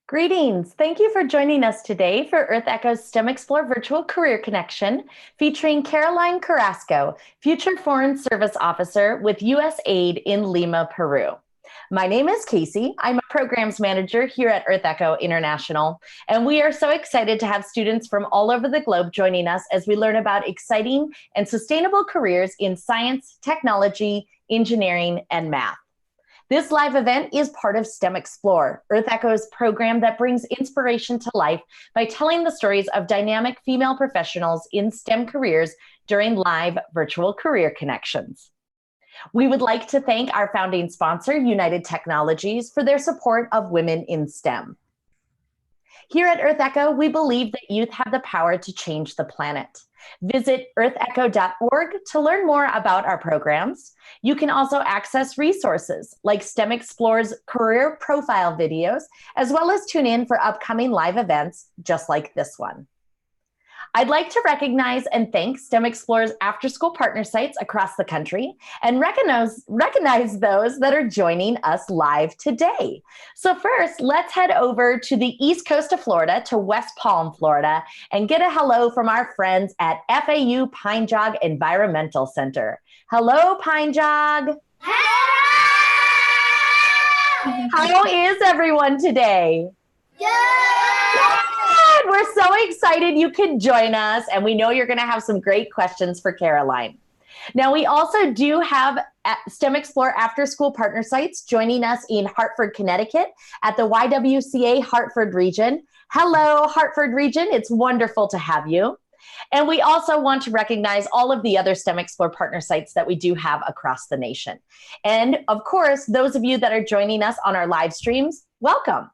Greetings. Thank you for joining us today for EarthEcho's STEMExplore Virtual Career Connection, featuring Caroline Carrasco, Future Foreign Service Officer with USAID in Lima, Peru. My name is Casey. I'm a programs manager here at EarthEcho International, and we are so excited to have students from all over the globe joining us as we learn about exciting and sustainable careers in science, technology, engineering, and math. This live event is part of STEMExplore, EarthEcho's program that brings inspiration to life by telling the stories of dynamic female professionals in STEM careers during live virtual career connections. We would like to thank our founding sponsor, United Technologies, for their support of women in STEM. Here at EarthEcho, we believe that youth have the power to change the planet. Visit earthecho.org to learn more about our programs. You can also access resources like STEMExplore's career profile videos, as well as tune in for upcoming live events just like this one. I'd like to recognize and thank STEMExplore's after-school partner sites across the country and recognize those that are joining us live today. So first, let's head over to the east coast of Florida, to West Palm, Florida, and get a hello from our friends at FAU Pine Jog Environmental Center. Hello, Pine Jog. Hello! How is everyone today? Good! We're so excited you could join us, and we know you're going to have some great questions for Caroline. Now, we also do have STEMExplore after-school partner sites joining us in Hartford, Connecticut at the YWCA Hartford region. Hello, Hartford region. It's wonderful to have you. And we also want to recognize all of the other STEMExplore partner sites that we do have across the nation. And of course, those of you that are joining us on our live streams, welcome.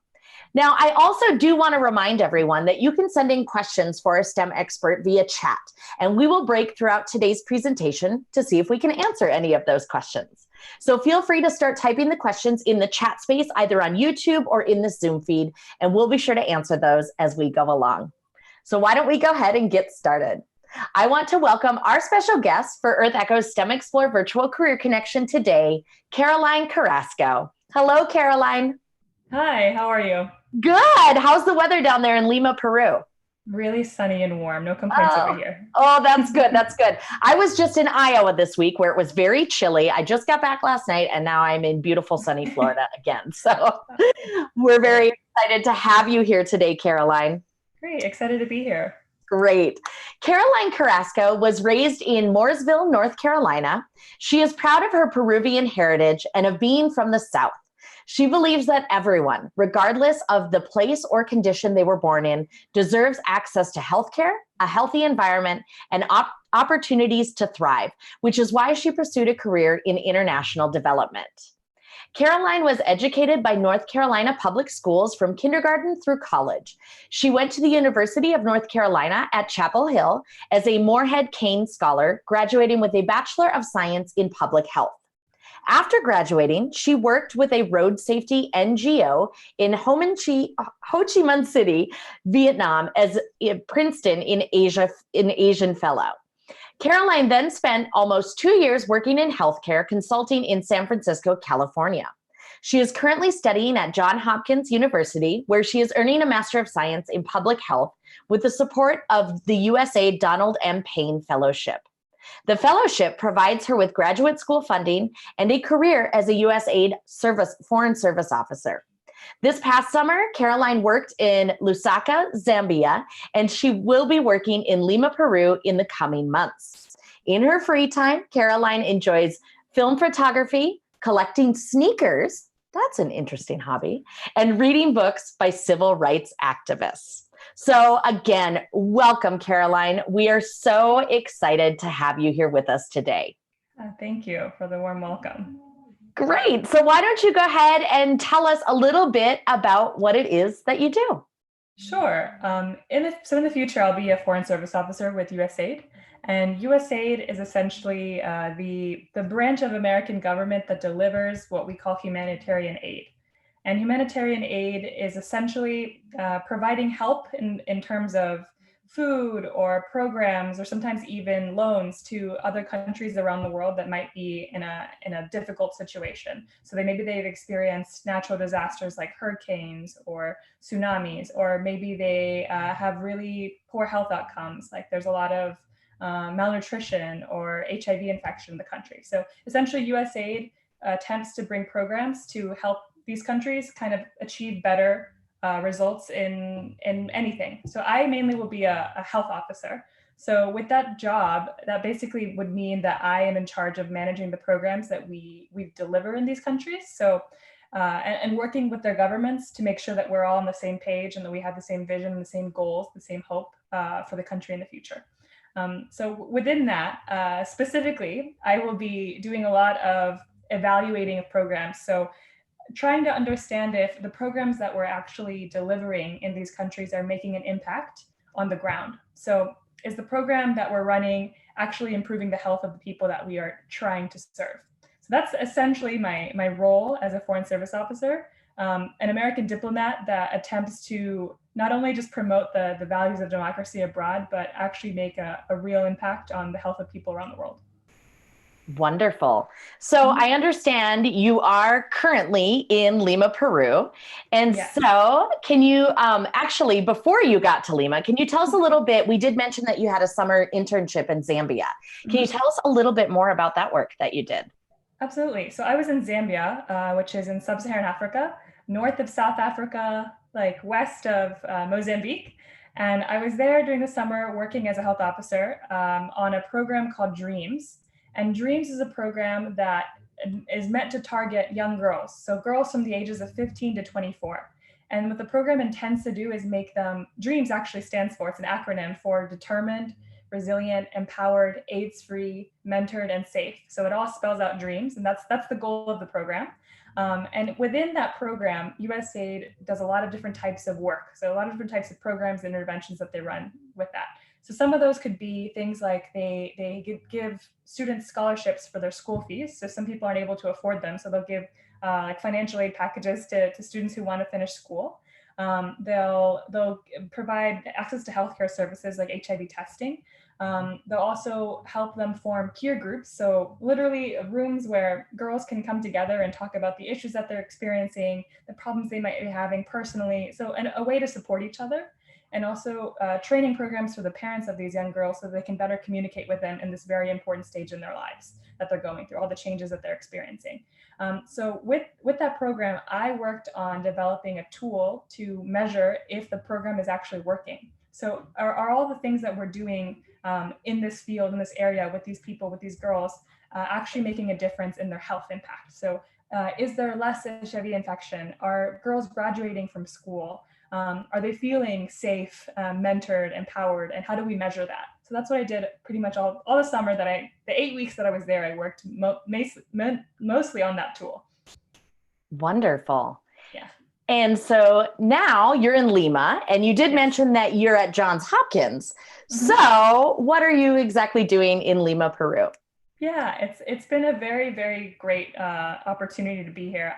Now, I also do want to remind everyone that you can send in questions for a STEM expert via chat, and we will break throughout today's presentation to see if we can answer any of those questions. So feel free to start typing the questions in the chat space, either on YouTube or in the Zoom feed, and we'll be sure to answer those as we go along. So why don't we go ahead and get started? I want to welcome our special guest for EarthEcho's STEMExplore Virtual Career Connection today, Caroline Carrasco. Hello, Caroline. Hi, how are you? Good. How's the weather down there in Lima, Peru? Really sunny and warm. No complaints over here. Oh, that's good. That's good. I was just in Iowa this week where it was very chilly. I just got back last night and now I'm in beautiful sunny Florida again. So we're very excited to have you here today, Caroline. Great. Excited to be here. Great. Caroline Carrasco was raised in Mooresville, North Carolina. She is proud of her Peruvian heritage and of being from the South. She believes that everyone, regardless of the place or condition they were born in, deserves access to healthcare, a healthy environment, and opportunities to thrive, which is why she pursued a career in international development. Caroline was educated by North Carolina Public Schools from kindergarten through college. She went to the University of North Carolina at Chapel Hill as a Moorhead Kane Scholar, graduating with a Bachelor of Science in Public Health. After graduating, she worked with a road safety NGO in Ho Chi Minh City, Vietnam, as Princeton in Asian Fellow. Caroline then spent almost 2 years working in healthcare consulting in San Francisco, California. She is currently studying at Johns Hopkins University, where she is earning a Master of Science in Public Health with the support of the USAID Donald M. Payne Fellowship. The fellowship provides her with graduate school funding and a career as a USAID Foreign Service Officer. This past summer, Caroline worked in Lusaka, Zambia, and she will be working in Lima, Peru in the coming months. In her free time, Caroline enjoys film photography, collecting sneakers, that's an interesting hobby, and reading books by civil rights activists. So again, welcome, Caroline. We are so excited to have you here with us today. Thank you for the warm welcome. Great. So why don't you go ahead and tell us a little bit about what it is that you do? Sure. In the future, I'll be a Foreign Service Officer with USAID. And USAID is essentially the branch of American government that delivers what we call humanitarian aid. And humanitarian aid is essentially providing help in terms of food or programs or sometimes even loans to other countries around the world that might be in a difficult situation. So maybe they've experienced natural disasters like hurricanes or tsunamis, or maybe they have really poor health outcomes, like there's a lot of malnutrition or HIV infection in the country. So essentially USAID attempts to bring programs to help these countries kind of achieve better results in anything. So I mainly will be a health officer. So with that job, that basically would mean that I am in charge of managing the programs that we deliver in these countries. So and working with their governments to make sure that we're all on the same page and that we have the same vision, the same goals, the same hope for the country in the future. So within that, specifically, I will be doing a lot of evaluating of programs. So trying to understand if the programs that we're actually delivering in these countries are making an impact on the ground. So is the program that we're running actually improving the health of the people that we are trying to serve? So that's essentially my role as a Foreign Service Officer, an American diplomat that attempts to not only just promote the values of democracy abroad, but actually make a real impact on the health of people around the world. Wonderful. So I understand you are currently in Lima, Peru. And Yes. so can you actually, before you got to Lima, can you tell us a little bit? We did mention that you had a summer internship in Zambia. Can you tell us a little bit more about that work that you did? Absolutely. So I was in Zambia, which is in sub-Saharan Africa, north of South Africa, like west of Mozambique. And I was there during the summer working as a health officer on a program called DREAMS. And DREAMS is a program that is meant to target young girls. So girls from the ages of 15 to 24. And what the program intends to do is make them, DREAMS actually stands for, it's an acronym for determined, resilient, empowered, AIDS-free, mentored, and safe. So it all spells out DREAMS, and that's the goal of the program. And within that program, USAID does a lot of different types of work. So a lot of different types of programs and interventions that they run with that. So some of those could be things like they give students scholarships for their school fees. So some people aren't able to afford them, so they'll give like financial aid packages to students who want to finish school. They'll provide access to healthcare services like HIV testing. They'll also help them form peer groups. So literally rooms where girls can come together and talk about the issues that they're experiencing, the problems they might be having personally. So a way to support each other. And also training programs for the parents of these young girls so they can better communicate with them in this very important stage in their lives that they're going through, all the changes that they're experiencing. So with that program, I worked on developing a tool to measure if the program is actually working. So are all the things that we're doing in this field, in this area with these people, with these girls, actually making a difference in their health impact? So is there less HIV infection? Are girls graduating from school? Are they feeling safe, mentored, empowered, and how do we measure that? So that's what I did pretty much all the summer the 8 weeks that I was there, I worked mostly on that tool. Wonderful. Yeah. And so now you're in Lima, and you did mention that you're at Johns Hopkins. So what are you exactly doing in Lima, Peru? Yeah, it's been a very, very great opportunity to be here.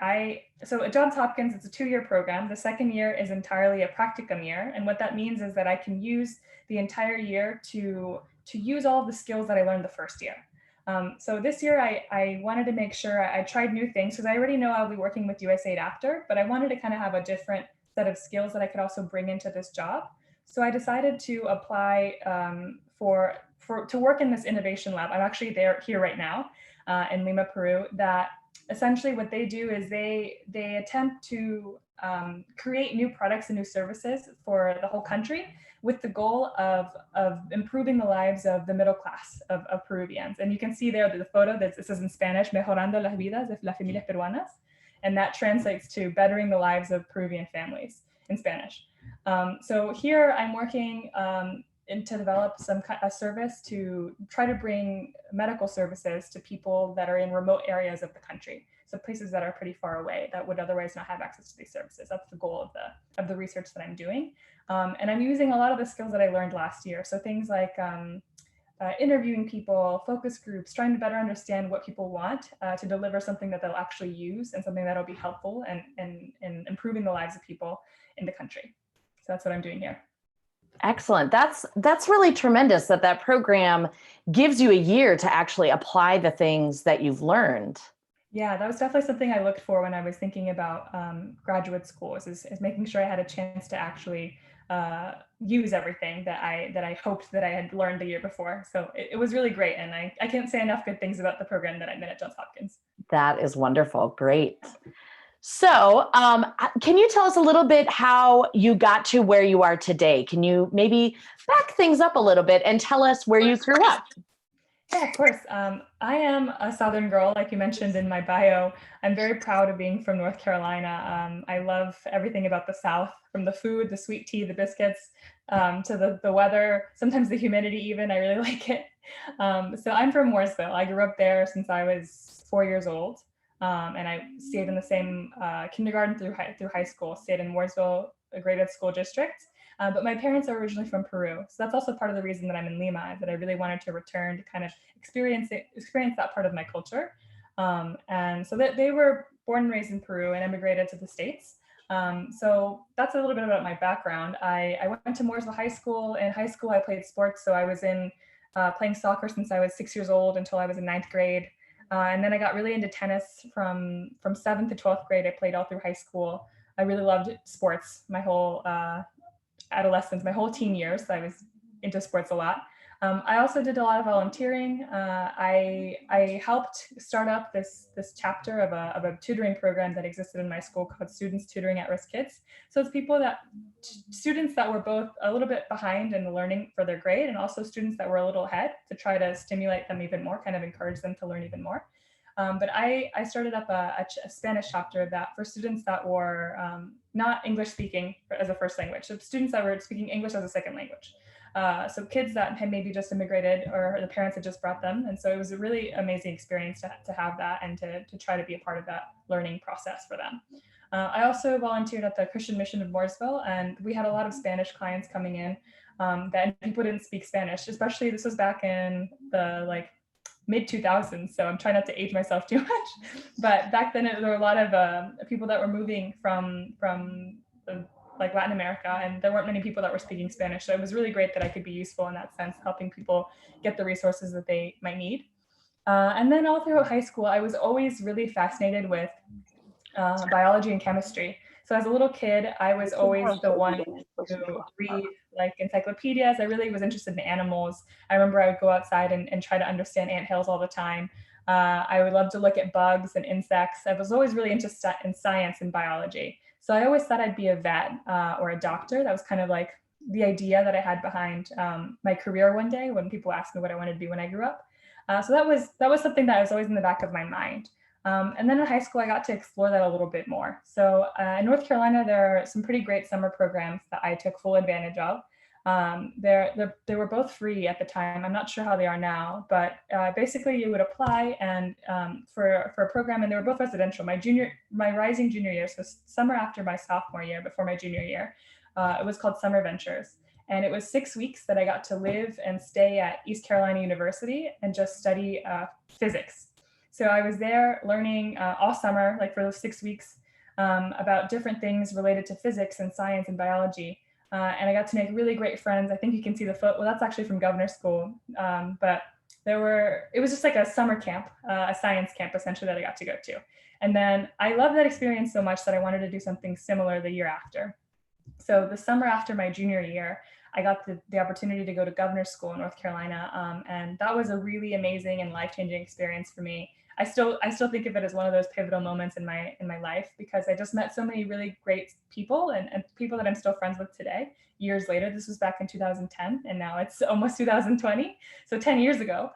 So at Johns Hopkins, it's a 2-year program. The second year is entirely a practicum year. And what that means is that I can use the entire year to use all of the skills that I learned the first year. So this year, I wanted to make sure I tried new things because I already know I'll be working with USAID after, but I wanted to kind of have a different set of skills that I could also bring into this job. So I decided to apply to work in this innovation lab. I'm actually here right now in Lima, Peru, that essentially what they do is they attempt to create new products and new services for the whole country with the goal of improving the lives of the middle class of Peruvians. And you can see there the photo that it says in Spanish, mejorando las vidas de las familias peruanas. And that translates to bettering the lives of Peruvian families in Spanish. So here I'm working to develop a service to try to bring medical services to people that are in remote areas of the country. So places that are pretty far away that would otherwise not have access to these services. That's the goal of the research that I'm doing. And I'm using a lot of the skills that I learned last year. So things like interviewing people, focus groups, trying to better understand what people want to deliver something that they'll actually use and something that'll be helpful and improving the lives of people in the country. So that's what I'm doing here. Excellent. That's really tremendous that that program gives you a year to actually apply the things that you've learned. Yeah, that was definitely something I looked for when I was thinking about graduate schools, is making sure I had a chance to actually use everything that I hoped that I had learned the year before. So it was really great. And I can't say enough good things about the program that I'm in at Johns Hopkins. That is wonderful. Great. So, can you tell us a little bit how you got to where you are today? Can you maybe back things up a little bit and tell us where you grew up? Yeah, of course. I am a Southern girl, like you mentioned in my bio. I'm very proud of being from North Carolina. I love everything about the South, from the food, the sweet tea, the biscuits, to the weather, sometimes the humidity even. I really like it. So I'm from Mooresville. I grew up there since I was 4 years old. And I stayed in the same kindergarten through high school, stayed in Mooresville, a graded school district. But my parents are originally from Peru. So that's also part of the reason that I'm in Lima, that I really wanted to return to kind of experience that part of my culture. And so that they were born and raised in Peru and immigrated to the States. So that's a little bit about my background. I went to Mooresville High School. In high school, I played sports. So I was in playing soccer since I was 6 years old until I was in ninth grade. And then I got really into tennis from seventh to 12th grade. I played all through high school. I really loved sports my whole adolescence, my whole teen years. I was into sports a lot. I also did a lot of volunteering. I helped start up this chapter of a tutoring program that existed in my school called Students Tutoring at Risk Kids. So it's students that were both a little bit behind in the learning for their grade, and also students that were a little ahead, to try to stimulate them even more, kind of encourage them to learn even more. But I started up a Spanish chapter of that for students that were not English speaking as a first language. So students that were speaking English as a second language. So kids that had maybe just immigrated, or the parents had just brought them. And so it was a really amazing experience to have that, and to try to be a part of that learning process for them. I also volunteered at the Christian Mission of Mooresville, and we had a lot of Spanish clients coming in that people didn't speak Spanish, especially this was back in the mid 2000s. So I'm trying not to age myself too much, but back then there were a lot of people that were moving from Latin America, and there weren't many people that were speaking Spanish. So it was really great that I could be useful in that sense, helping people get the resources that they might need. And then all throughout high school, I was always really fascinated with biology and chemistry. So as a little kid, I was always the one to read encyclopedias. I really was interested in animals. I remember I would go outside and try to understand anthills all the time. I would love to look at bugs and insects. I was always really interested in science and biology. So I always thought I'd be a vet or a doctor. That was kind of like the idea that I had behind my career one day, when people asked me what I wanted to be when I grew up. So that was something that was always in the back of my mind. And then in high school, I got to explore that a little bit more. So in North Carolina, there are some pretty great summer programs that I took full advantage of. They were both free at the time. I'm not sure how they are now, but basically you would apply and for a program, and they were both residential. My rising junior year, so summer after my sophomore year, before my junior year, it was called Summer Ventures. And it was 6 weeks that I got to live and stay at East Carolina University and just study physics. So I was there learning all summer, like for those 6 weeks, about different things related to physics and science and biology. And I got to make really great friends. I think you can see the photo. Well, that's actually from Governor's School. But it was just like a summer camp, a science camp essentially, that I got to go to. And then I loved that experience so much that I wanted to do something similar the year after. So the summer after my junior year, I got the opportunity to go to Governor's School in North Carolina. And that was a really amazing and life-changing experience for me. I still think of it as one of those pivotal moments in my life, because I just met so many really great people, and people that I'm still friends with today, years later. This was back in 2010, and now it's almost 2020, so 10 years ago.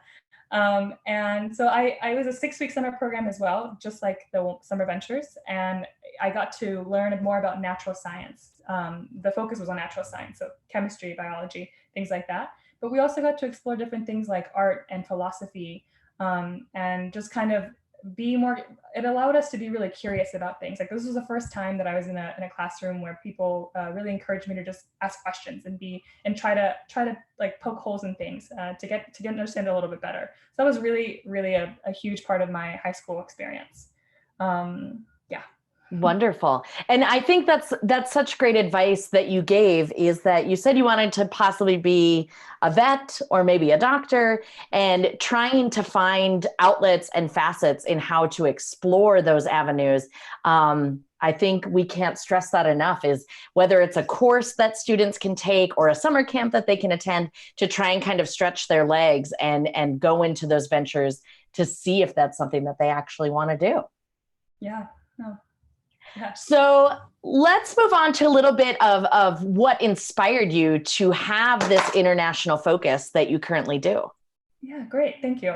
And so I was a 6-week summer program as well, just like the Summer Ventures, and I got to learn more about natural science. The focus was on natural science, so chemistry, biology, things like that. But we also got to explore different things like art and philosophy, and just kind of it allowed us to be really curious about things. Like, this was the first time that I was in a classroom where people really encouraged me to just ask questions and try to like poke holes in things to get to understand it a little bit better. So that was really, really a huge part of my high school experience. Yeah. Wonderful. And I think that's such great advice that you gave, is that you said you wanted to possibly be a vet or maybe a doctor, and trying to find outlets and facets in how to explore those avenues. I think we can't stress that enough, is whether it's a course that students can take or a summer camp that they can attend, to try and kind of stretch their legs and go into those ventures to see if that's something that they actually want to do. Yeah. No. Yeah. So let's move on to a little bit of what inspired you to have this international focus that you currently do. Yeah, great. Thank you.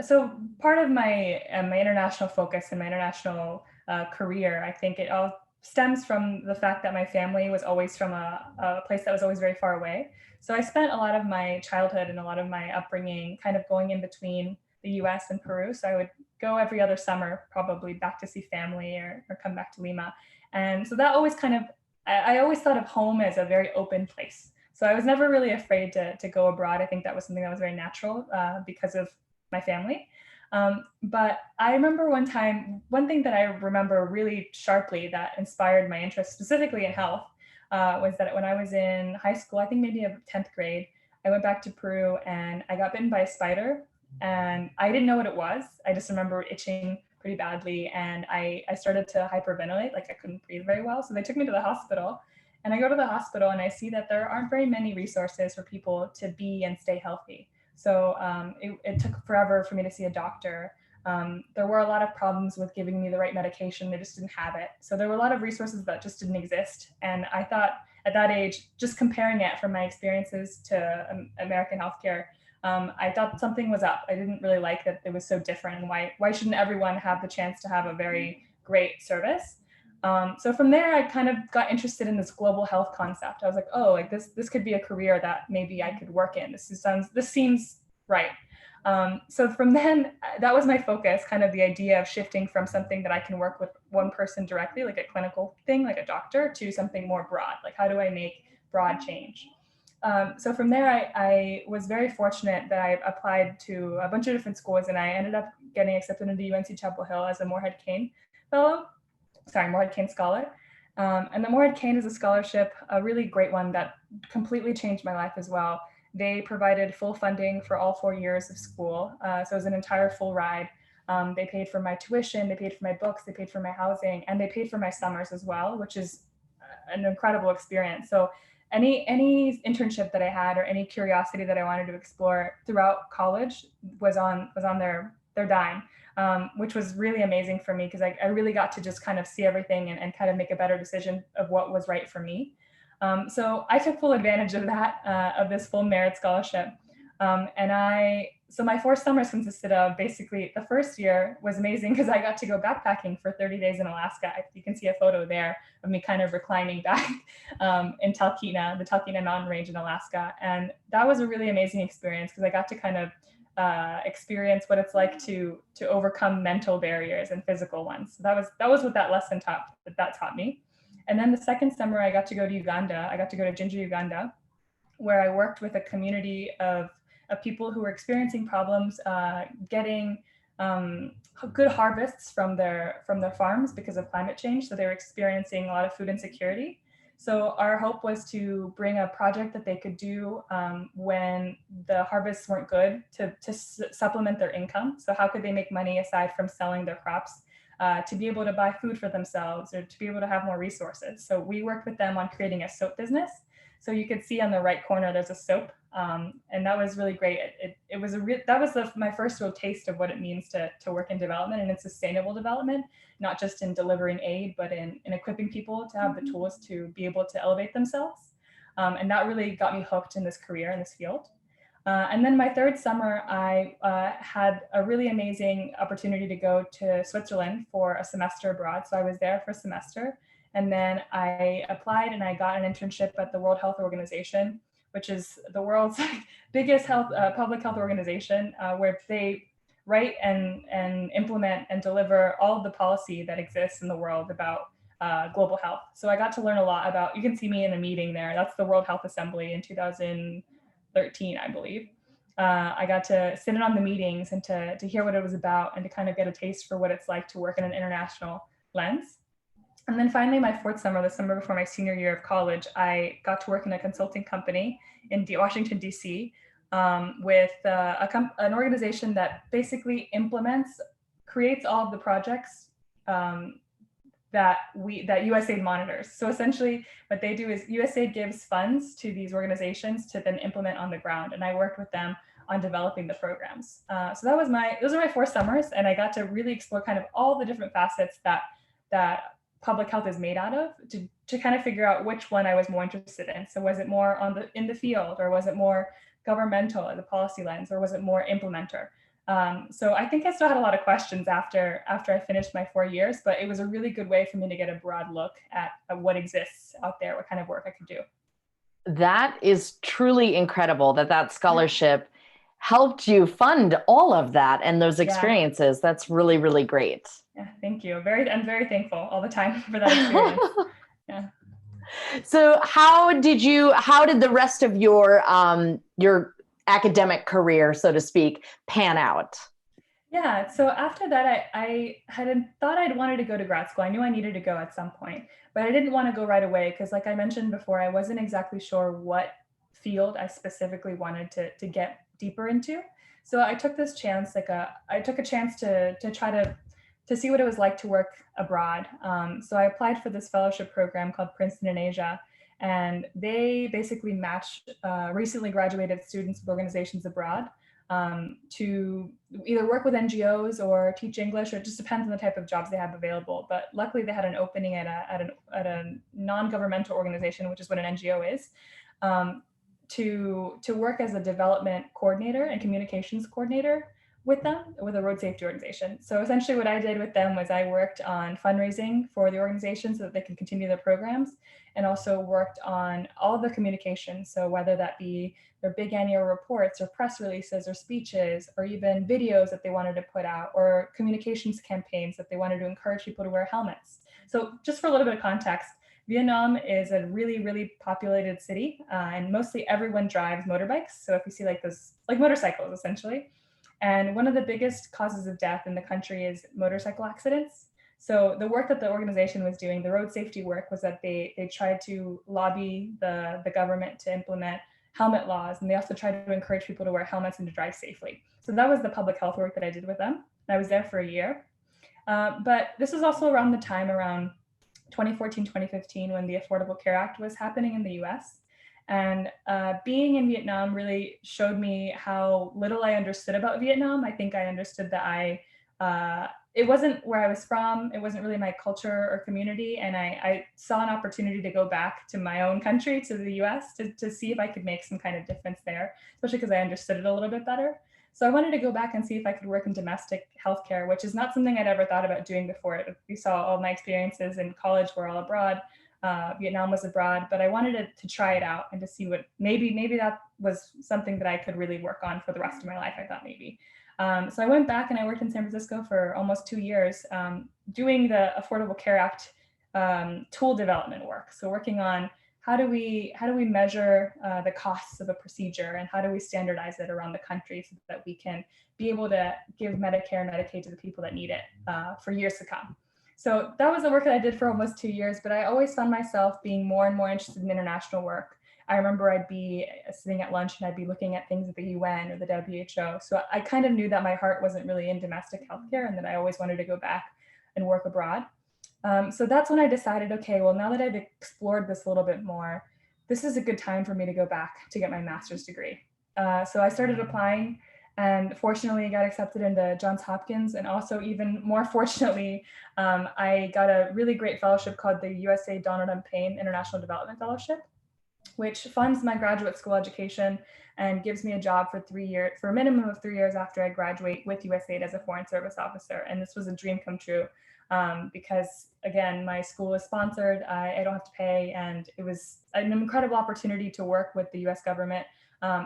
So part of my my international focus and my international career, I think it all stems from the fact that my family was always from a place that was always very far away. So I spent a lot of my childhood and a lot of my upbringing kind of going in between the US and Peru. So I would go every other summer, probably back to see family, or come back to Lima. And so that always kind of, I always thought of home as a very open place. So I was never really afraid to go abroad. I think that was something that was very natural because of my family. But I remember one thing that I remember really sharply that inspired my interest specifically in health was that when I was in high school, I think maybe 10th grade, I went back to Peru and I got bitten by a spider, and I didn't know what it was. I just remember itching pretty badly, and I started to hyperventilate, like I couldn't breathe very well. So they took me to the hospital, and I go to the hospital and I see that there aren't very many resources for people to be and stay healthy. So it took forever for me to see a doctor. There were a lot of problems with giving me the right medication. They just didn't have it. So there were a lot of resources that just didn't exist. And I thought at that age, just comparing it from my experiences to American healthcare, I thought something was up. I didn't really like that it was so different. And why shouldn't everyone have the chance to have a very great service? So from there, I kind of got interested in this global health concept. I was like, oh, like this could be a career that maybe I could work in. This seems right. So from then, that was my focus, kind of the idea of shifting from something that I can work with one person directly, like a clinical thing, like a doctor, to something more broad. Like, how do I make broad change? So from there, I was very fortunate that I applied to a bunch of different schools, and I ended up getting accepted into UNC Chapel Hill as a Moorhead Kane fellow. Moorhead Kane Scholar. And the Moorhead Kane is a scholarship, a really great one that completely changed my life as well. They provided full funding for all 4 years of school. So it was an entire full ride. They paid for my tuition, they paid for my books, they paid for my housing, and they paid for my summers as well, which is an incredible experience. So any internship that I had or any curiosity that I wanted to explore throughout college was on their dime. Which was really amazing for me because I really got to just kind of see everything and kind of make a better decision of what was right for me. So I took full advantage of that, of this full merit scholarship. So my 4 summers consisted of, basically, the first year was amazing because I got to go backpacking for 30 days in Alaska. You can see a photo there of me kind of reclining back in Talkeetna, the Talkeetna mountain range in Alaska. And that was a really amazing experience because I got to kind of experience what it's like to overcome mental barriers and physical ones. So that was what that lesson taught me. And then the second summer, I got to go to Uganda. I got to go to Jinja, Uganda, where I worked with a community of people who were experiencing problems getting good harvests from their farms because of climate change. So they were experiencing a lot of food insecurity. So our hope was to bring a project that they could do when the harvests weren't good to supplement their income. So how could they make money aside from selling their crops to be able to buy food for themselves or to be able to have more resources? So we worked with them on creating a soap business. So you could see on the right corner, there's a soap. And that was really great. That was my first real taste of what it means to work in development and in sustainable development, not just in delivering aid, but in equipping people to have the tools to be able to elevate themselves. And that really got me hooked in this career, in this field. And then my third summer, I had a really amazing opportunity to go to Switzerland for a semester abroad. So I was there for a semester. And then I applied and I got an internship at the World Health Organization, which is the world's biggest public health organization, where they write and implement and deliver all of the policy that exists in the world about global health. So I got to learn a lot about, you can see me in a meeting there. That's the World Health Assembly in 2013, I believe. I got to sit in on the meetings and to hear what it was about and to kind of get a taste for what it's like to work in an international lens. And then finally, my fourth summer, the summer before my senior year of college, I got to work in a consulting company in Washington, D.C., with an organization that basically creates all of the projects um, that USAID monitors. So essentially what they do is USAID gives funds to these organizations to then implement on the ground. And I worked with them on developing the programs. So those are my 4 summers. And I got to really explore kind of all the different facets that public health is made out of to kind of figure out which one I was more interested in. So was it more in the field, or was it more governmental at the policy lens, or was it more implementer? So I think I still had a lot of questions after I finished my 4 years, but it was a really good way for me to get a broad look at what exists out there, what kind of work I could do. That is truly incredible that scholarship helped you fund all of that and those experiences. Yeah. That's really, really great. Yeah, thank you. I'm very thankful all the time for that experience. Yeah. So how did the rest of your academic career, so to speak, pan out? Yeah, so after that, I had thought I'd wanted to go to grad school. I knew I needed to go at some point, but I didn't want to go right away because, like I mentioned before, I wasn't exactly sure what field I specifically wanted to get deeper into. So I took this chance, I took a chance to try to see what it was like to work abroad. So I applied for this fellowship program called Princeton in Asia, and they basically match recently graduated students with organizations abroad to either work with NGOs or teach English, or it just depends on the type of jobs they have available. But luckily they had an opening at a non-governmental organization, which is what an NGO is, to work as a development coordinator and communications coordinator with a road safety organization. So essentially what I did with them was I worked on fundraising for the organization so that they can continue their programs, and also worked on all of their communication. So whether that be their big annual reports or press releases or speeches, or even videos that they wanted to put out, or communications campaigns that they wanted to encourage people to wear helmets. So just for a little bit of context, Vietnam is a really, really populated city, and mostly everyone drives motorbikes. So if you see like motorcycles essentially. And one of the biggest causes of death in the country is motorcycle accidents. So the work that the organization was doing, the road safety work, was that they tried to lobby the government to implement helmet laws, and they also tried to encourage people to wear helmets and to drive safely. So that was the public health work that I did with them. I was there for a year. But this was also around the time, around 2014, 2015, when the Affordable Care Act was happening in the US. And being in Vietnam really showed me how little I understood about Vietnam. I think I understood that it wasn't where I was from. It wasn't really my culture or community. And I saw an opportunity to go back to my own country, to the US, to see if I could make some kind of difference there, especially because I understood it a little bit better. So I wanted to go back and see if I could work in domestic healthcare, which is not something I'd ever thought about doing before. You saw all my experiences in college were all abroad. Vietnam was abroad, but I wanted to try it out and to see what maybe that was something that I could really work on for the rest of my life. I thought maybe. So I went back and I worked in San Francisco for almost 2 years, doing the Affordable Care Act tool development work. So working on how do we measure the costs of a procedure, and how do we standardize it around the country so that we can be able to give Medicare and Medicaid to the people that need it for years to come. So that was the work that I did for almost 2 years, but I always found myself being more and more interested in international work. I remember I'd be sitting at lunch and I'd be looking at things at the UN or the WHO. So I kind of knew that my heart wasn't really in domestic healthcare, and that I always wanted to go back and work abroad. So that's when I decided, okay, well, now that I've explored this a little bit more, this is a good time for me to go back to get my master's degree. So I started applying, and fortunately got accepted into Johns Hopkins. And also, even more fortunately, I got a really great fellowship called the USA Donald M. Payne International Development Fellowship, which funds my graduate school education and gives me a job for 3 years, for a minimum of 3 years after I graduate, with USAID as a foreign service officer. And this was a dream come true because, again, my school is sponsored, I don't have to pay, and it was an incredible opportunity to work with the US government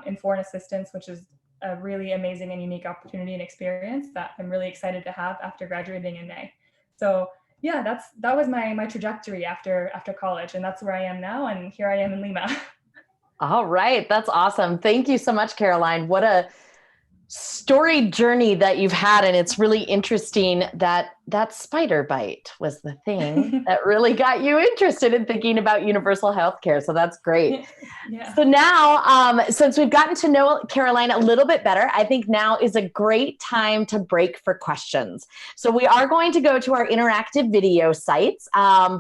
in foreign assistance, which is a really amazing and unique opportunity and experience that I'm really excited to have after graduating in May. So yeah, that was my trajectory after college, and that's where I am now, and here I am in Lima. All right, that's awesome. Thank you so much, Caroline. What a storied journey that you've had, and it's really interesting that that spider bite was the thing that really got you interested in thinking about universal health care. So that's great. Yeah. So now, since we've gotten to know Caroline a little bit better, I think now is a great time to break for questions. So we are going to go to our interactive video sites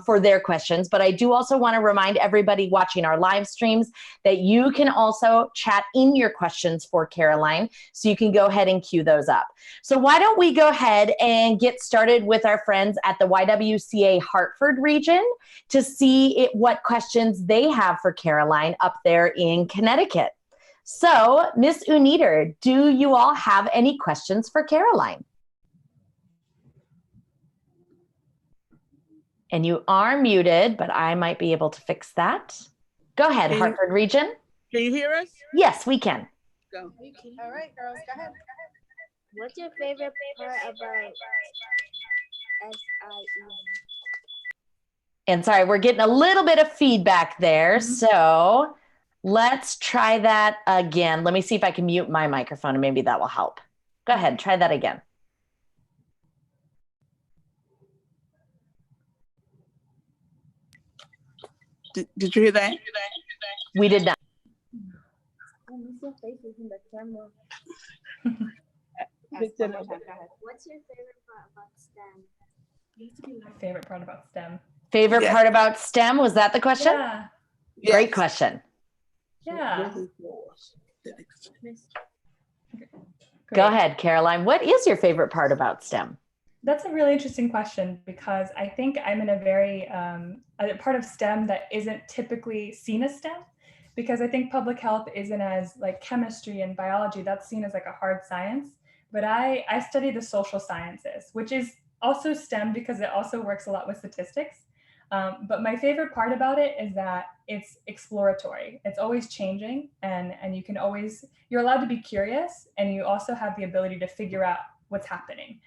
for their questions, but I do also want to remind everybody watching our live streams that you can also chat in your questions for Caroline, so you can go ahead and queue those up. So why don't we go ahead and get started with our friends at the YWCA Hartford region to see what questions they have for Caroline up there in Connecticut. So, Miss Uniter, do you all have any questions for Caroline? And you are muted, but I might be able to fix that. Go ahead, Hartford region. Can you hear us? Yes, we can. Go. All right, girls, go ahead. What's your favorite part about SIE? And sorry, we're getting a little bit of feedback there. So let's try that again. Let me see if I can mute my microphone and maybe that will help. Go ahead, try that again. Did you hear that? We did not. What's your favorite in the camera? What's your favorite part about STEM? Favorite part about STEM. Favorite Yes. part about STEM? Was that the question? Yeah. Great question. Yeah. Go ahead, Caroline. What is your favorite part about STEM? That's a really interesting question, because I think I'm in a very a part of STEM that isn't typically seen as STEM, because I think public health isn't as like chemistry and biology. That's seen as like a hard science. But I study the social sciences, which is also STEM because it also works a lot with statistics. But my favorite part about it is that it's exploratory. It's always changing, and you're allowed to be curious, and you also have the ability to figure out what's happening.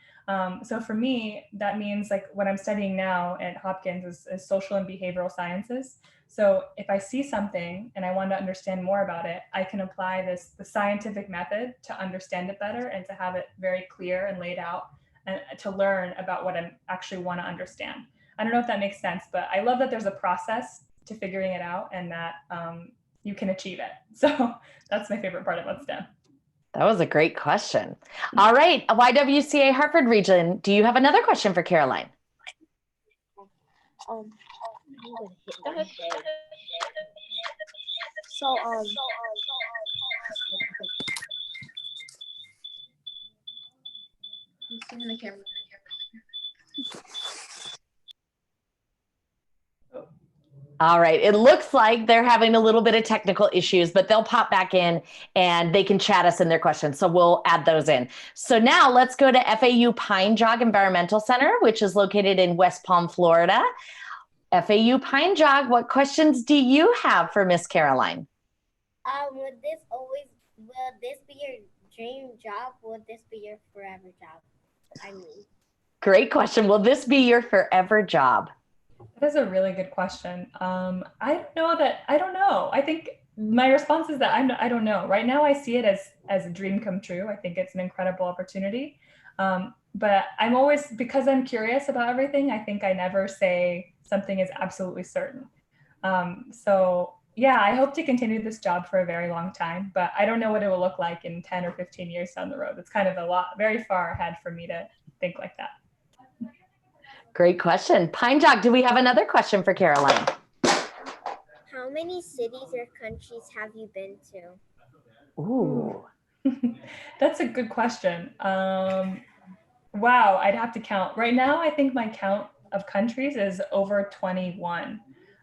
So for me, that means like what I'm studying now at Hopkins is social and behavioral sciences. So if I see something and I want to understand more about it, I can apply the scientific method to understand it better and to have it very clear and laid out, and to learn about what I actually want to understand. I don't know if that makes sense, but I love that there's a process to figuring it out, and that you can achieve it. So that's my favorite part about STEM. That was a great question. All right, YWCA Hartford region, do you have another question for Caroline? All right, it looks like they're having a little bit of technical issues, but they'll pop back in and they can chat us in their questions. So we'll add those in. So now let's go to FAU Pine Jog Environmental Center, which is located in West Palm, Florida. FAU Pine Jog, what questions do you have for Miss Caroline? Will this be your dream job? Will this be your forever job? Great question. Will this be your forever job? That is a really good question. I don't know. I think my response is that I don't know. Right now, I see it as a dream come true. I think it's an incredible opportunity. But I'm always, because I'm curious about everything, I think I never say something is absolutely certain. So yeah, I hope to continue this job for a very long time, but I don't know what it will look like in 10 or 15 years down the road. It's kind of very far ahead for me to think like that. Great question. Pine Jog, do we have another question for Caroline? How many cities or countries have you been to? Ooh. That's a good question. Wow, I'd have to count. Right now, I think my count of countries is over 21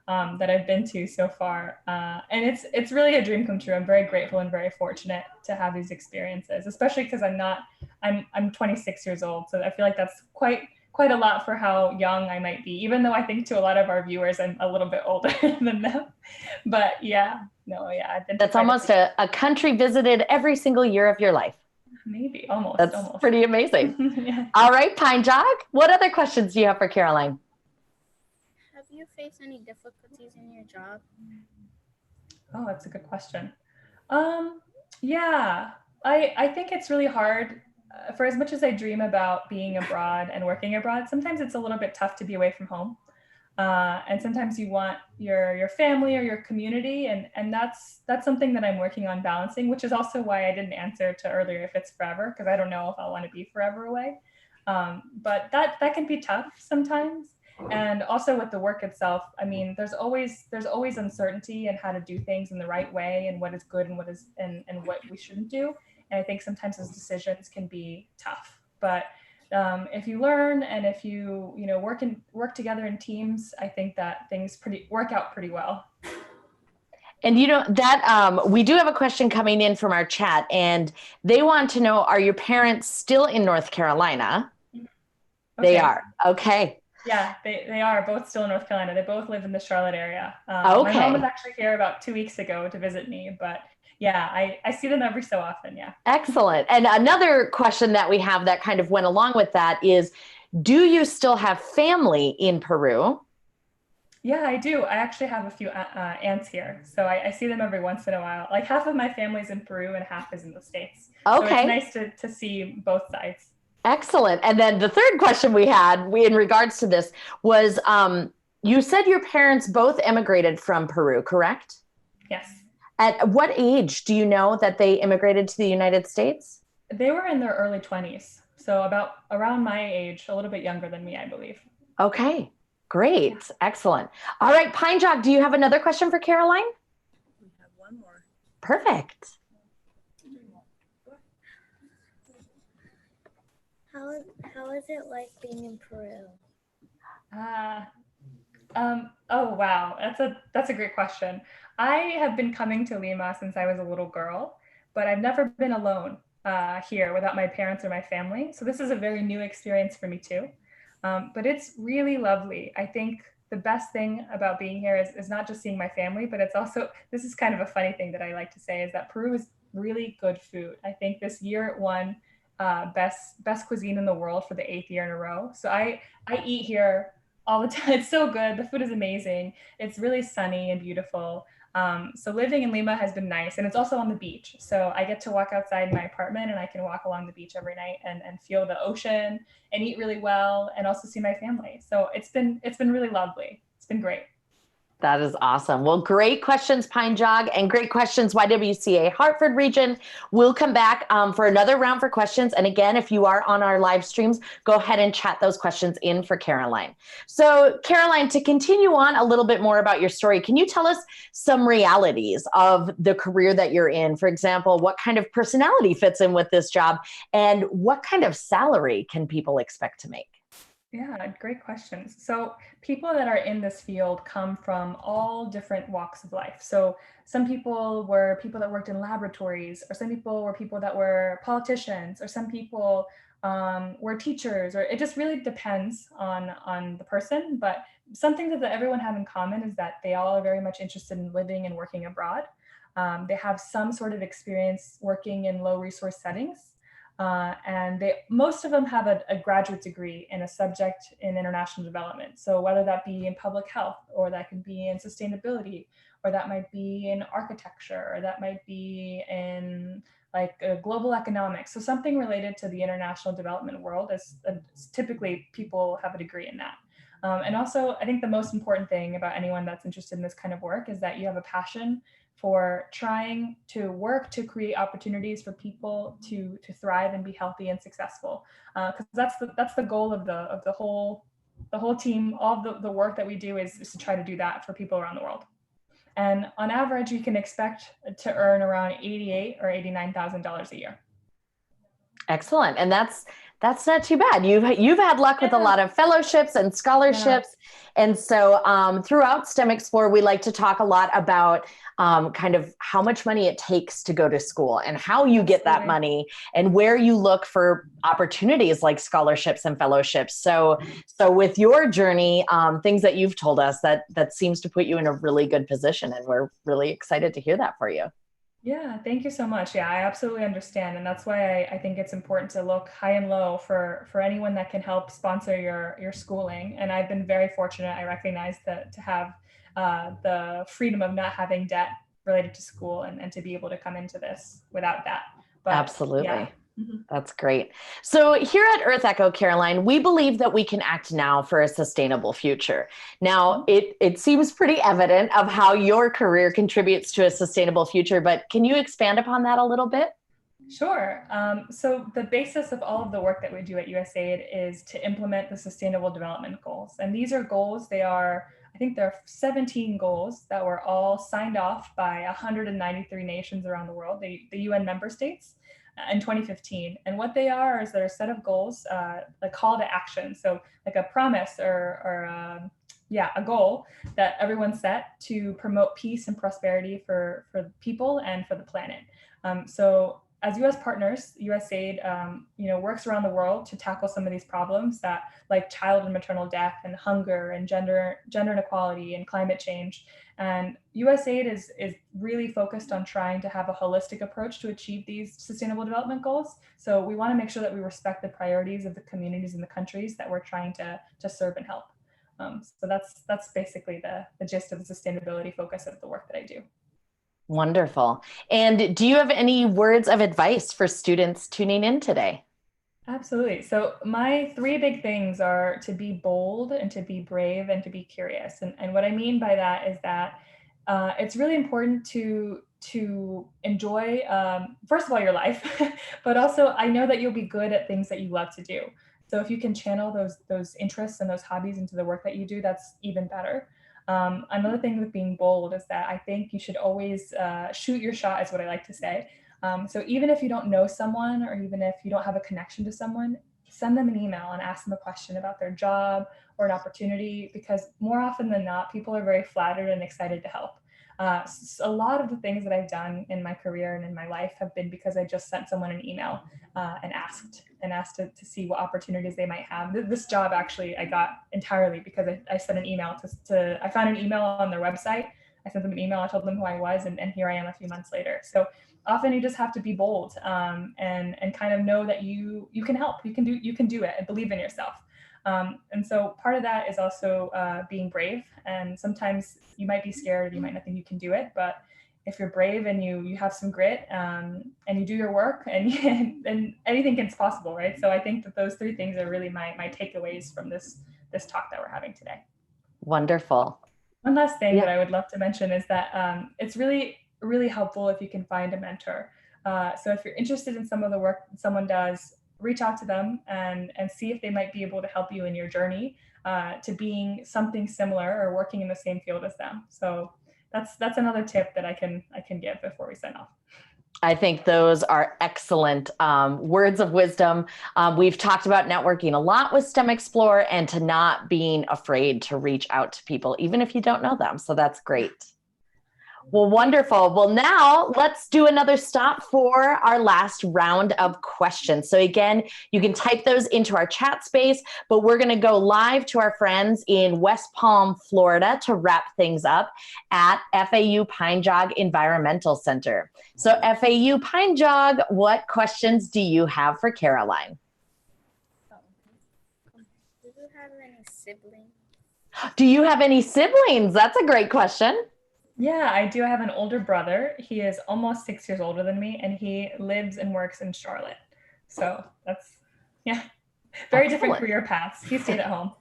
that I've been to so far. And it's really a dream come true. I'm very grateful and very fortunate to have these experiences, especially because I'm 26 years old. So I feel like that's quite a lot for how young I might be, even though I think to a lot of our viewers, I'm a little bit older than them. But yeah, I've been. That's almost a country visited every single year of your life. Maybe, almost. That's almost. Pretty amazing. Yeah. All right, Pine Jog, what other questions do you have for Caroline? Have you faced any difficulties in your job? Oh, that's a good question. Yeah, I think it's really hard for as much as I dream about being abroad and working abroad, sometimes it's a little bit tough to be away from home. And sometimes you want your family or your community, and that's something that I'm working on balancing, which is also why I didn't answer to earlier if it's forever, because I don't know if I want to be forever away. But that can be tough sometimes. And also with the work itself, I mean, there's always uncertainty in how to do things in the right way, and what is good and what is and what we shouldn't do. And I think sometimes those decisions can be tough. But if you learn and if you work together in teams, I think that things work out pretty well. And that we do have a question coming in from our chat, and they want to know, are your parents still in North Carolina? Okay. They are. Okay. Yeah, they are both still in North Carolina. They both live in the Charlotte area. Okay. My mom was actually here about 2 weeks ago to visit me, but yeah, I see them every so often. Yeah. Excellent. And another question that we have that kind of went along with that is, do you still have family in Peru? Yeah, I do. I actually have a few aunts here. So I see them every once in a while. Like half of my family's in Peru and half is in the States. Okay. So it's nice to see both sides. Excellent. And then the third question we had in regards to this was, you said your parents both emigrated from Peru, correct? Yes. At what age do you know that they immigrated to the United States? They were in their early 20s. So around my age, a little bit younger than me, I believe. Okay, great. Yeah. Excellent. All right, Pine Jog, do you have another question for Caroline? We have one more. Perfect. How is it like being in Peru? Oh wow, that's a great question. I have been coming to Lima since I was a little girl, but I've never been alone here without my parents or my family. So this is a very new experience for me too. But it's really lovely. I think the best thing about being here is not just seeing my family, but it's also, this is kind of a funny thing that I like to say, is that Peru is really good food. I think this year it won best cuisine in the world for the 8th year in a row. So I eat here all the time. It's so good. The food is amazing. It's really sunny and beautiful. So living in Lima has been nice, and it's also on the beach. So I get to walk outside my apartment and I can walk along the beach every night and feel the ocean and eat really well and also see my family. So it's been really lovely. It's been great. That is awesome. Well, great questions, Pine Jog, and great questions, YWCA Hartford region. We'll come back for another round for questions. And again, if you are on our live streams, go ahead and chat those questions in for Caroline. So Caroline, to continue on a little bit more about your story, can you tell us some realities of the career that you're in? For example, what kind of personality fits in with this job, and what kind of salary can people expect to make? Yeah, great questions. So people that are in this field come from all different walks of life. So some people were people that worked in laboratories, or some people were people that were politicians, or some people were teachers, or it just really depends on the person. But something that everyone have in common is that they all are very much interested in living and working abroad. They have some sort of experience working in low resource settings. And most of them have a graduate degree in a subject in international development. So whether that be in public health, or that could be in sustainability, or that might be in architecture, or that might be in like global economics. So something related to the international development world is typically people have a degree in that. And also, I think the most important thing about anyone that's interested in this kind of work is that you have a passion for trying to work to create opportunities for people to thrive and be healthy and successful. Because that's the goal of the whole team. All of the work that we do is to try to do that for people around the world. And on average, you can expect to earn around $88,000 or $89,000 a year. Excellent. And that's not too bad. You've had luck with a lot of fellowships and scholarships. Yeah. And so throughout STEMExplore, we like to talk a lot about kind of how much money it takes to go to school, and how you get that money, and where you look for opportunities like scholarships and fellowships. So with your journey, things that you've told us, that seems to put you in a really good position, and we're really excited to hear that for you. Yeah, thank you so much. Yeah, I absolutely understand. And that's why I think it's important to look high and low for anyone that can help sponsor your schooling. And I've been very fortunate. I recognize that to have the freedom of not having debt related to school, and to be able to come into this without that. But absolutely. Yeah, That's great. So here at EarthEcho, Caroline, we believe that we can act now for a sustainable future. Now, it seems pretty evident of how your career contributes to a sustainable future, but can you expand upon that a little bit? Sure. So the basis of all of the work that we do at USAID is to implement the Sustainable Development Goals. And these are goals, I think there are 17 goals that were all signed off by 193 nations around the world, the UN member states, in 2015. And what they are is they're a set of goals, a call to action. So like a promise or a goal that everyone set to promote peace and prosperity for people and for the planet. So as U.S. partners, USAID, works around the world to tackle some of these problems that, like child and maternal death and hunger and gender inequality and climate change. And USAID is really focused on trying to have a holistic approach to achieve these sustainable development goals. So we want to make sure that we respect the priorities of the communities and the countries that we're trying to serve and help. So that's basically the gist of the sustainability focus of the work that I do. Wonderful. And do you have any words of advice for students tuning in today? Absolutely. So my three big things are to be bold and to be brave and to be curious. And what I mean by that is that it's really important to enjoy, first of all, your life, but also I know that you'll be good at things that you love to do. So if you can channel those interests and those hobbies into the work that you do, that's even better. Another thing with being bold is that I think you should always shoot your shot, is what I like to say. So even if you don't know someone, or even if you don't have a connection to someone, send them an email and ask them a question about their job or an opportunity, because more often than not, people are very flattered and excited to help. A lot of the things that I've done in my career and in my life have been because I just sent someone an email and asked to see what opportunities they might have. This job actually I got entirely because I sent an email I found an email on their website. I sent them an email, I told them who I was, and here I am a few months later. So often you just have to be bold and kind of know that you can help, you can do it, and believe in yourself. And so part of that is also being brave. And sometimes you might be scared, you might not think you can do it, but if you're brave and you have some grit and you do your work, and anything is possible, right? So I think that those three things are really my takeaways from this talk that we're having today. Wonderful. One last thing that I would love to mention is that it's really, really helpful if you can find a mentor. So if you're interested in some of the work someone does, reach out to them and see if they might be able to help you in your journey to being something similar or working in the same field as them. So that's another tip that I can give before we sign off. I think those are excellent words of wisdom. We've talked about networking a lot with STEMExplore, and to not being afraid to reach out to people, even if you don't know them. So that's great. Well, wonderful. Well, now let's do another stop for our last round of questions. So again, you can type those into our chat space, but we're going to go live to our friends in West Palm, Florida to wrap things up at FAU Pine Jog Environmental Center. So FAU Pine Jog, what questions do you have for Caroline? Do you have any siblings? Do you have any siblings? That's a great question. Yeah, I do. I have an older brother. He is almost 6 years older than me, and he lives and works in Charlotte. So that's, very different career paths. He stayed at home.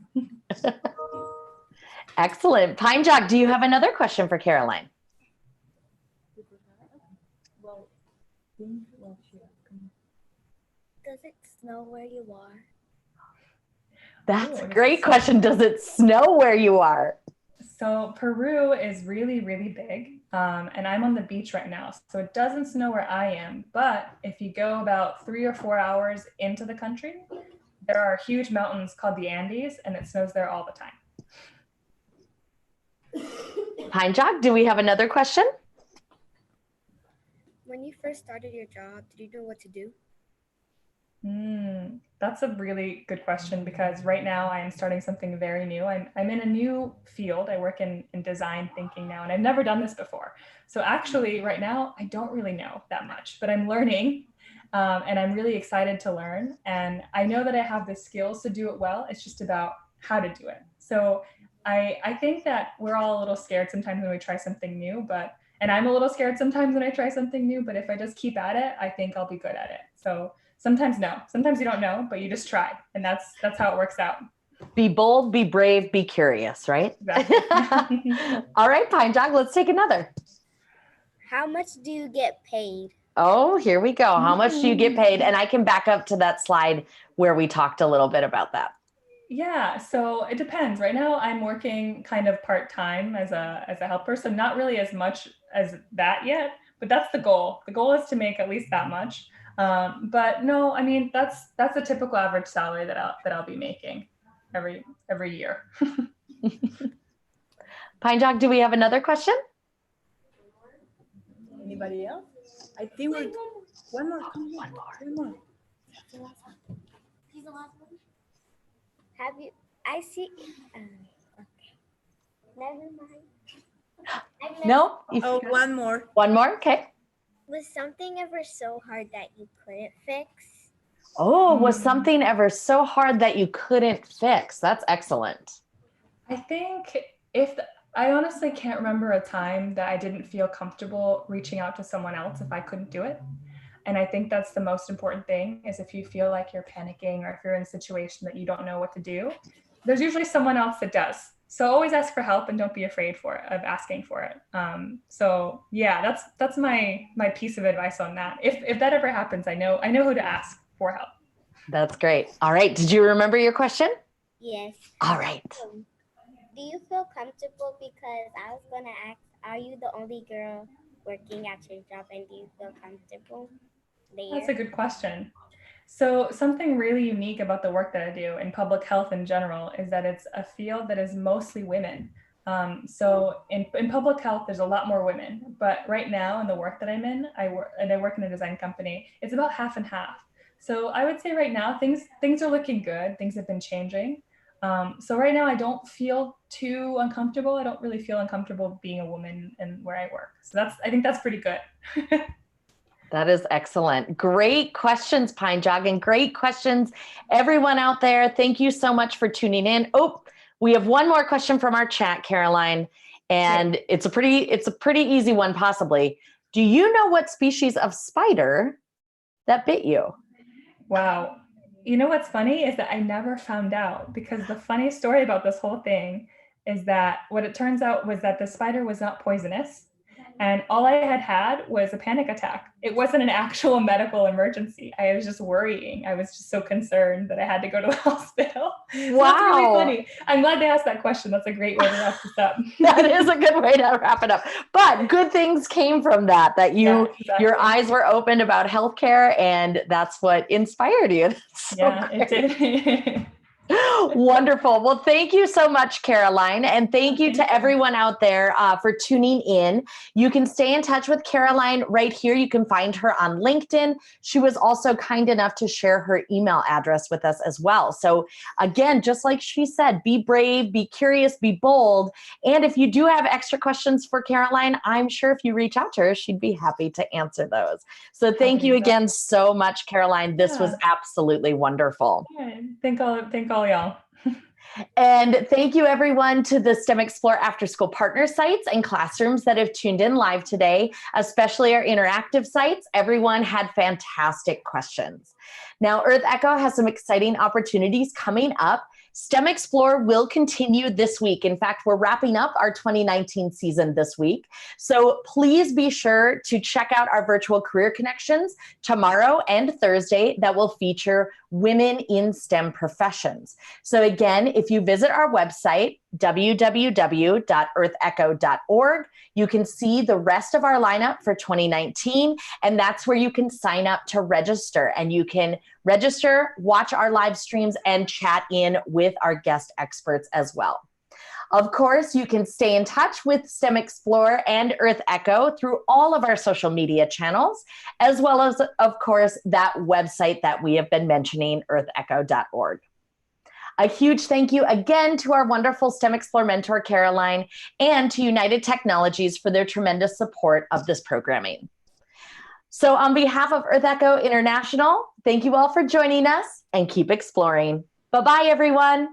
Excellent. Pine Jog, do you have another question for Caroline? Does it snow where you are? That's a great question. Does it snow where you are? So Peru is really, really big, and I'm on the beach right now, so it doesn't snow where I am. But if you go about 3 or 4 hours into the country, there are huge mountains called the Andes, and it snows there all the time. Pine Jog, do we have another question? When you first started your job, did you know what to do? That's a really good question, because right now I am starting something very new. I'm in a new field. I work in design thinking now, and I've never done this before. So actually right now I don't really know that much, but I'm learning and I'm really excited to learn. And I know that I have the skills to do it well. It's just about how to do it. So I think that we're all a little scared sometimes when we try something new, and I'm a little scared sometimes when I try something new, but if I just keep at it, I think I'll be good at it. So Sometimes no. Sometimes you don't know, but you just try. And that's how it works out. Be bold, be brave, be curious, right? Exactly. All right, Pine Jog, let's take another. How much do you get paid? Oh, here we go. How much do you get paid? And I can back up to that slide where we talked a little bit about that. Yeah, so it depends. Right now, I'm working kind of part-time as a helper, so not really as much as that yet, but that's the goal. The goal is to make at least that much. But no, I mean that's a typical average salary that I'll be making every year. Pine Jog, do we have another question? Anybody else? I think we're one more. One more. One more. Have you? I see. Okay. Never mind. No? Oh, one more. One more? Okay. Was something ever so hard that you couldn't fix? Oh, was something ever so hard that you couldn't fix? That's excellent. I think I honestly can't remember a time that I didn't feel comfortable reaching out to someone else if I couldn't do it. And I think that's the most important thing is if you feel like you're panicking or if you're in a situation that you don't know what to do, there's usually someone else that does. So always ask for help and don't be afraid of asking for it. So yeah, that's my piece of advice on that. If that ever happens, I know who to ask for help. That's great. All right. Did you remember your question? Yes. All right. Do you feel comfortable? Because I was gonna ask, are you the only girl working at your job, and do you feel comfortable there? That's a good question. So something really unique about the work that I do in public health in general is that it's a field that is mostly women. So in public health, there's a lot more women, but right now in the work that I'm in, I work in a design company. It's about half and half. So I would say right now things are looking good. Things have been changing. So right now I don't feel too uncomfortable. I don't really feel uncomfortable being a woman in where I work. So I think that's pretty good. That is excellent. Great questions, Pine Jog, and great questions, everyone out there. Thank you so much for tuning in. Oh, we have one more question from our chat, Caroline, and it's a pretty easy one, possibly. Do you know what species of spider that bit you? Wow. You know what's funny is that I never found out, because the funny story about this whole thing is that what it turns out was that the spider was not poisonous. And all I had was a panic attack. It wasn't an actual medical emergency. I was just worrying. I was just so concerned that I had to go to the hospital. So Wow. that's really funny. I'm glad they asked that question. That's a great way to wrap this up. That is a good way to wrap it up. But good things came from that Yeah, exactly. your eyes were opened about healthcare, and that's what inspired you. So yeah, great. it did. Wonderful. Well, thank you so much, Caroline. And thank you to everyone out there for tuning in. You can stay in touch with Caroline right here. You can find her on LinkedIn. She was also kind enough to share her email address with us as well. So again, just like she said, be brave, be curious, be bold. And if you do have extra questions for Caroline, I'm sure if you reach out to her, she'd be happy to answer those. So thank you again so much, Caroline. This was absolutely wonderful. Thank all y'all. And thank you, everyone, to the STEMExplore After School partner sites and classrooms that have tuned in live today, especially our interactive sites. Everyone had fantastic questions. Now, EarthEcho has some exciting opportunities coming up. STEMExplore will continue this week. In fact, we're wrapping up our 2019 season this week. So please be sure to check out our virtual career connections tomorrow and Thursday that will feature women in STEM professions. So again, if you visit our website, www.earthecho.org, you can see the rest of our lineup for 2019, and that's where you can sign up to register. And you can register, watch our live streams, and chat in with our guest experts as well. Of course, you can stay in touch with STEMExplore and EarthEcho through all of our social media channels, as well as, of course, that website that we have been mentioning, earthecho.org. A huge thank you again to our wonderful STEMExplore mentor, Caroline, and to United Technologies for their tremendous support of this programming. So on behalf of EarthEcho International, thank you all for joining us, and keep exploring. Bye-bye, everyone.